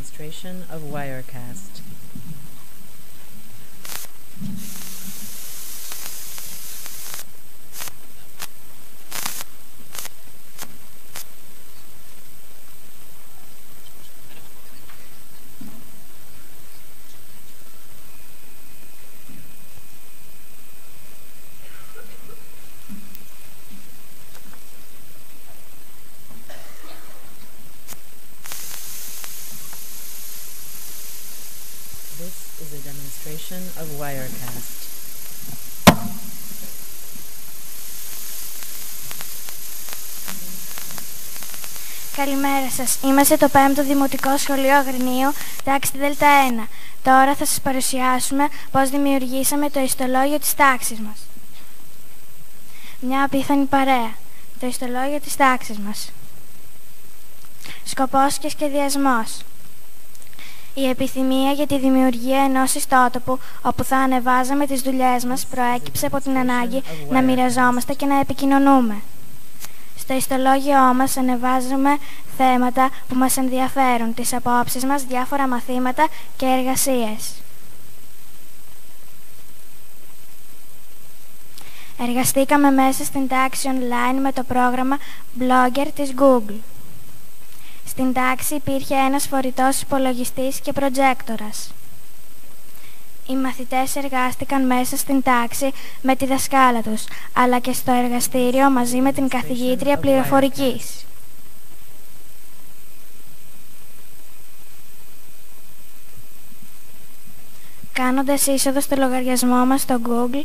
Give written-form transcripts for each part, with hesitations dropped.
demonstration of Wirecast. This is a demonstration of Wirecast. Καλημέρα σας. Είμαστε το 5ο Δημοτικό Σχολείο Αγρινίου, τάξη Δέλτα 1. Τώρα θα σας παρουσιάσουμε πώς δημιουργήσαμε το ιστολόγιο της τάξης μας. Μια απίθανη παρέα. Το ιστολόγιο της τάξης μας. Σκοπός και σχεδιασμός. Η επιθυμία για τη δημιουργία ενός ιστότοπου όπου θα ανεβάζαμε τις δουλειές μας προέκυψε από την ανάγκη να μοιραζόμαστε και να επικοινωνούμε. Στο ιστολόγιό μας ανεβάζουμε θέματα που μας ενδιαφέρουν, τις απόψεις μας, διάφορα μαθήματα και εργασίες. Εργαστήκαμε μέσα στην τάξη online με το πρόγραμμα Blogger της Google. Στην τάξη υπήρχε ένας φορητός υπολογιστής και προτζέκτορας. Οι μαθητές εργάστηκαν μέσα στην τάξη με τη δασκάλα τους, αλλά και στο εργαστήριο μαζί με την καθηγήτρια πληροφορικής. Κάνοντας είσοδο στο λογαριασμό μας στο Google,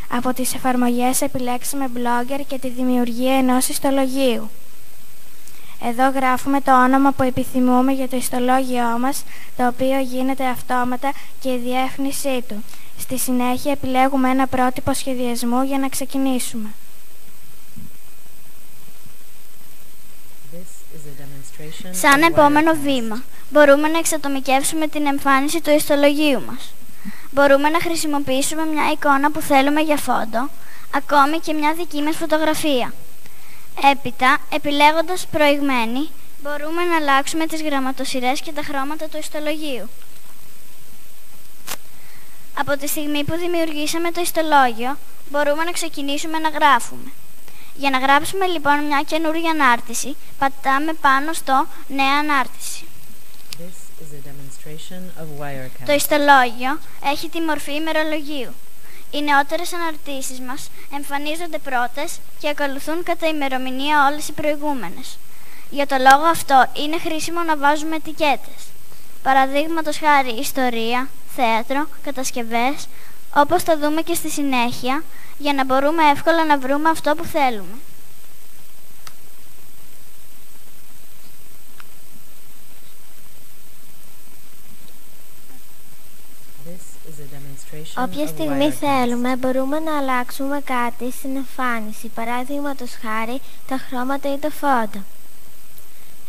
από τις εφαρμογές επιλέξαμε Blogger και τη δημιουργία ενός ιστολογίου. Εδώ γράφουμε το όνομα που επιθυμούμε για το ιστολόγιό μας, το οποίο γίνεται αυτόματα, και η διεύθυνσή του. Στη συνέχεια επιλέγουμε ένα πρότυπο σχεδιασμού για να ξεκινήσουμε. Σαν επόμενο βήμα, μπορούμε να εξατομικεύσουμε την εμφάνιση του ιστολογίου μας. Μπορούμε να χρησιμοποιήσουμε μια εικόνα που θέλουμε για φόντο, ακόμη και μια δική μας φωτογραφία. Έπειτα, επιλέγοντας προηγμένη, μπορούμε να αλλάξουμε τις γραμματοσειρές και τα χρώματα του ιστολογίου. Από τη στιγμή που δημιουργήσαμε το ιστολόγιο, μπορούμε να ξεκινήσουμε να γράφουμε. Για να γράψουμε λοιπόν μια καινούργια ανάρτηση, πατάμε πάνω στο «Νέα ανάρτηση». Το ιστολόγιο έχει τη μορφή ημερολογίου. Οι νεότερες αναρτήσεις μας εμφανίζονται πρώτες και ακολουθούν κατά ημερομηνία όλες οι προηγούμενες. Για το λόγο αυτό είναι χρήσιμο να βάζουμε ετικέτες. Παραδείγματος χάρη ιστορία, θέατρο, κατασκευές, όπως θα δούμε και στη συνέχεια, για να μπορούμε εύκολα να βρούμε αυτό που θέλουμε. Όποια στιγμή θέλουμε, μπορούμε να αλλάξουμε κάτι στην εμφάνιση, παράδειγματος χάρη τα χρώματα ή το φόντο.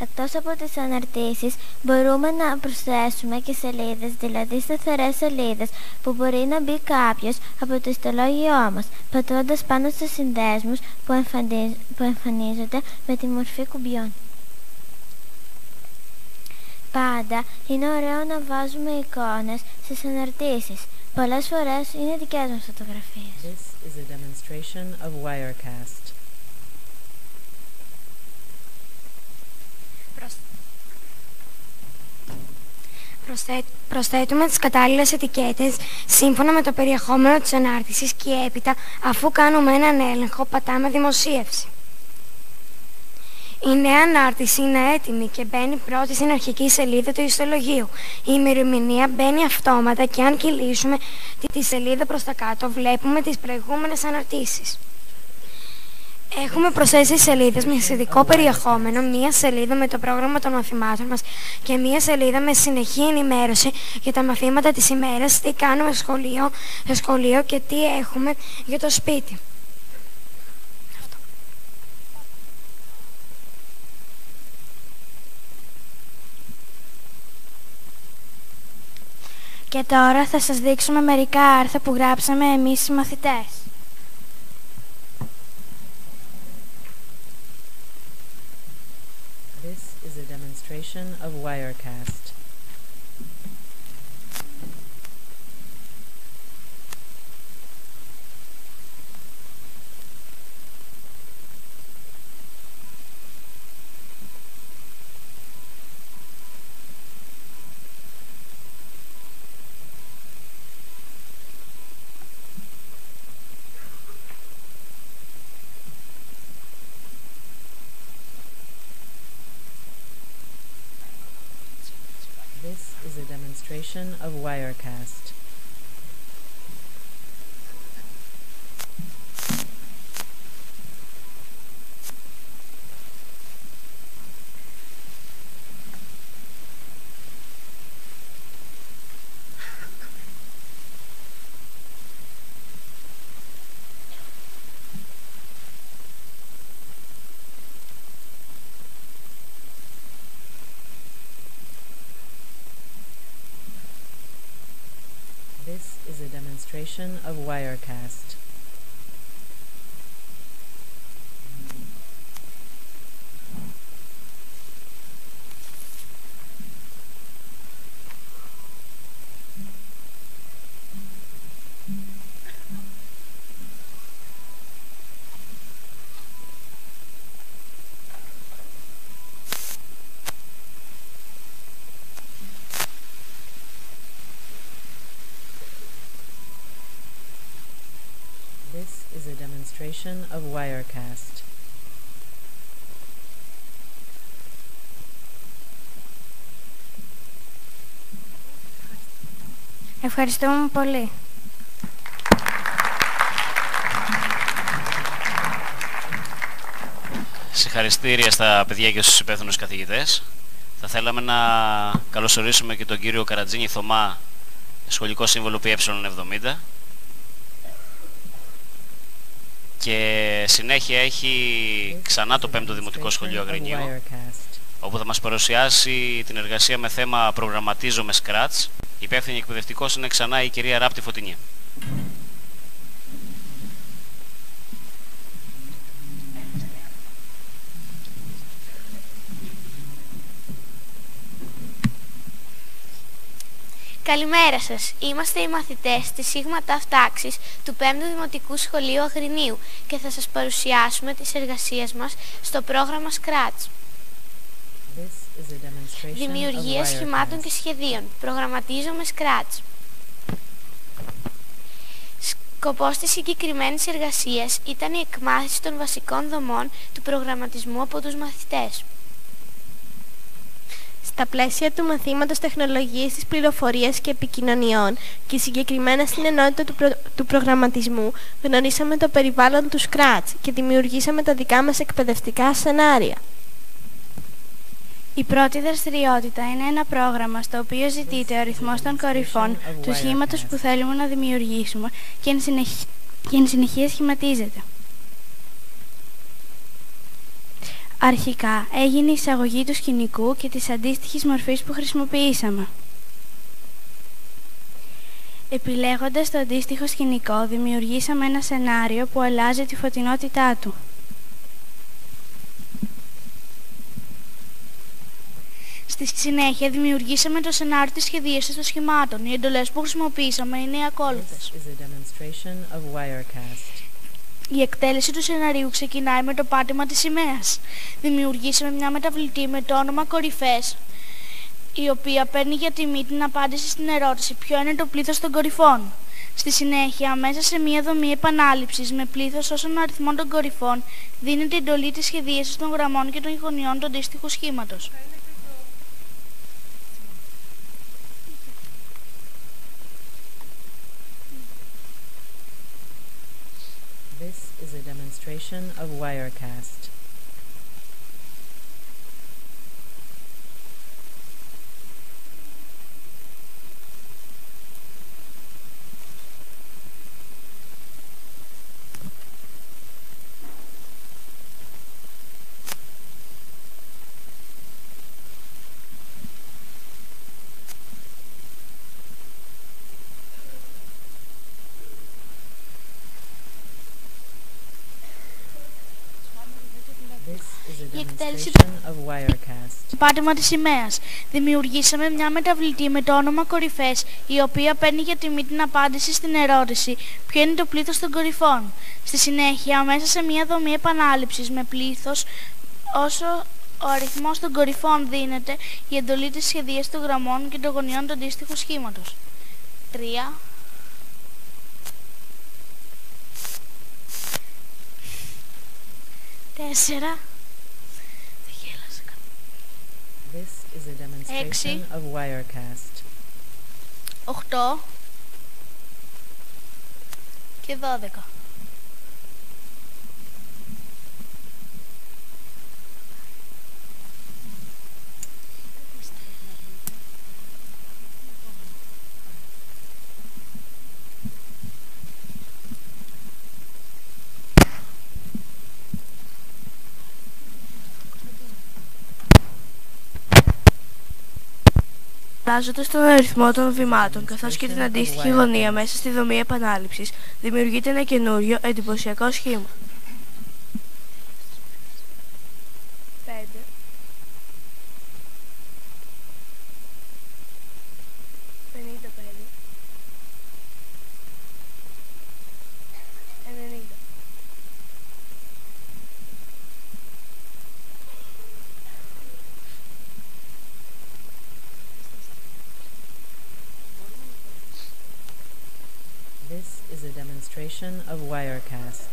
Εκτός από τις αναρτήσεις, μπορούμε να προσθέσουμε και σελίδες, δηλαδή σταθερές σελίδες, που μπορεί να μπει κάποιος από το ιστολόγιό μας, πατώντας πάνω στους συνδέσμους που εμφανίζονται με τη μορφή κουμπιών. Πάντα είναι ωραίο να βάζουμε εικόνες στις αναρτήσεις. Πολλές φορές είναι δικές μας φωτογραφίες. This is a demonstration of Wirecast. Προσθέτουμε τις κατάλληλες ετικέτες σύμφωνα με το περιεχόμενο της ανάρτησης και έπειτα, αφού κάνουμε έναν έλεγχο, πατάμε δημοσίευση. Η νέα ανάρτηση είναι έτοιμη και μπαίνει πρώτη στην αρχική σελίδα του ιστολογίου. Η ημερομηνία μπαίνει αυτόματα και αν κυλήσουμε τη σελίδα προς τα κάτω βλέπουμε τις προηγούμενες αναρτήσεις. Έχουμε προσθέσει σελίδες με ειδικό περιεχόμενο, μία σελίδα με το πρόγραμμα των μαθημάτων μας και μία σελίδα με συνεχή ενημέρωση για τα μαθήματα της ημέρας, τι κάνουμε στο σχολείο και τι έχουμε για το σπίτι. Και τώρα θα σας δείξουμε μερικά άρθρα που γράψαμε εμείς οι μαθητές. This is a demonstration of Wirecast. demonstration of Wirecast. This is a demonstration of Wirecast. This is a demonstration of Wirecast. Ευχαριστούμε πολύ. Συγχαριστήρια στα παιδιά και στους υπεύθυνους καθηγητές. Θα θέλαμε να καλωσορίσουμε και τον κύριο Καρατζίνη Θωμά, σχολικό σύμβολο ΠΕ70. Και συνέχεια έχει ξανά το 5ο Δημοτικό Σχολείο Αγρινίου, όπου θα μας παρουσιάσει την εργασία με θέμα «Προγραμματίζω με Scratch». Η υπεύθυνη εκπαιδευτικός είναι ξανά η κυρία Ράπτη Φωτεινή. Καλημέρα σας. Είμαστε οι μαθητές της Σίγμα ΤΑΦ τάξης του 5ου Δημοτικού Σχολείου Αγρινίου και θα σας παρουσιάσουμε τις εργασίες μας στο πρόγραμμα Scratch. Δημιουργία σχημάτων και σχεδίων. Προγραμματίζω με Scratch. Σκοπός της συγκεκριμένης εργασίας ήταν η εκμάθηση των βασικών δομών του προγραμματισμού από τους μαθητές. Στα πλαίσια του μαθήματος τεχνολογίας της πληροφορίας και επικοινωνιών και συγκεκριμένα στην ενότητα του προγραμματισμού γνωρίσαμε το περιβάλλον του Scratch και δημιουργήσαμε τα δικά μας εκπαιδευτικά σενάρια. Η πρώτη δραστηριότητα είναι ένα πρόγραμμα στο οποίο ζητείται ο αριθμός των κορυφών του σχήματος που θέλουμε να δημιουργήσουμε και εν συνεχεία σχηματίζεται. Αρχικά έγινε η εισαγωγή του σκηνικού και της αντίστοιχης μορφής που χρησιμοποιήσαμε. Επιλέγοντας το αντίστοιχο σκηνικό, δημιουργήσαμε ένα σενάριο που αλλάζει τη φωτεινότητά του. Στη συνέχεια δημιουργήσαμε το σενάριο της σχεδίασης των σχημάτων. Οι εντολές που χρησιμοποιήσαμε είναι οι ακόλουθες. Η εκτέλεση του σεναρίου ξεκινάει με το πάτημα της σημαίας. Δημιουργήσαμε μια μεταβλητή με το όνομα κορυφές, η οποία παίρνει για τιμή την απάντηση στην ερώτηση ποιο είναι το πλήθος των κορυφών. Στη συνέχεια, μέσα σε μια δομή επανάληψης με πλήθος όσων αριθμών των κορυφών, δίνεται η εντολή της σχεδίασης των γραμμών και των γωνιών του αντίστοιχου σχήματος. This is a demonstration of Wirecast. Η εκτέλεση του πάτημα της σημαίας. Δημιουργήσαμε μια μεταβλητή με το όνομα κορυφές, η οποία παίρνει για τιμή την απάντηση στην ερώτηση ποιο είναι το πλήθος των κορυφών. Στη συνέχεια, μέσα σε μια δομή επανάληψης με πλήθος, όσο ο αριθμός των κορυφών δίνεται, η εντολή της σχεδίας των γραμμών και των γωνιών του αντίστοιχου σχήματος. 3, 4, This is a demonstration of Wirecast. 8 και 12. Αλλάζοντας τον αριθμό των βημάτων καθώς και την αντίστοιχη γωνία μέσα στη δομή επανάληψης, δημιουργείται ένα καινούριο εντυπωσιακό σχήμα. 5 55 90. This is a demonstration of Wirecast.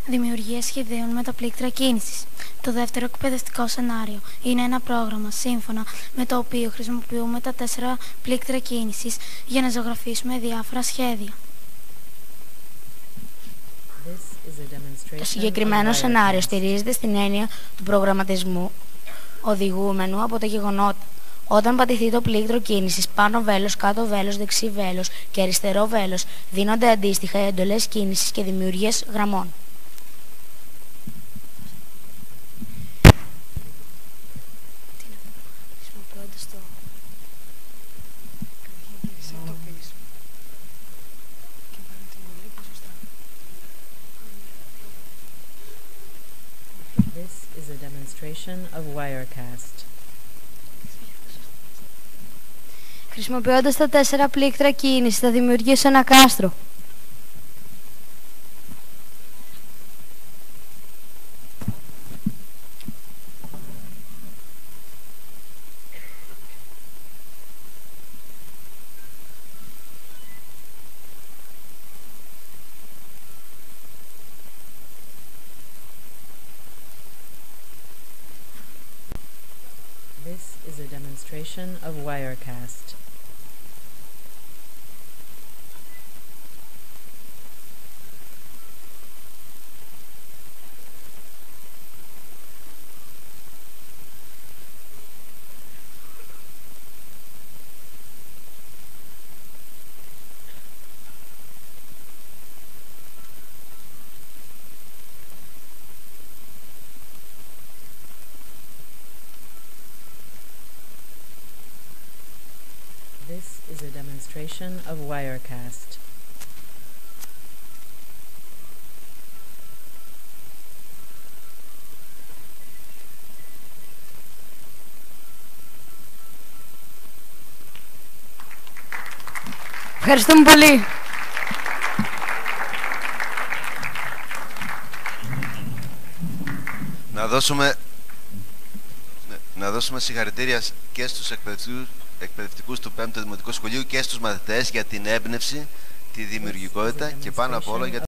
Δημιουργία σχεδίων με τα πλήκτρα κίνησης. Το δεύτερο εκπαιδευτικό σενάριο είναι ένα πρόγραμμα σύμφωνα με το οποίο χρησιμοποιούμε τα 4 πλήκτρα κίνησης για να ζωγραφίσουμε διάφορα σχέδια. Το συγκεκριμένο σενάριο στηρίζεται στην έννοια του προγραμματισμού οδηγούμενου από τα γεγονότα. Όταν πατηθεί το πλήκτρο κίνησης πάνω βέλος, κάτω βέλος, δεξί βέλος και αριστερό βέλος, δίνονται αντίστοιχα εντολές κίνησης και δημιουργίας γραμμών. This is a demonstration of Wirecast. Χρησιμοποιώντας τα 4 πλήκτρα κίνησης θα δημιουργήσω ένα κάστρο. This is a demonstration of Wirecast. This is a demonstration of Wirecast. Ευχαριστούμε πολύ. Να δώσουμε συγχαρητήρια και στους εκπαιδευτικούς του 5ου Δημοτικού Σχολείου και στους μαθητές για την έμπνευση, τη δημιουργικότητα και πάνω απ' όλα για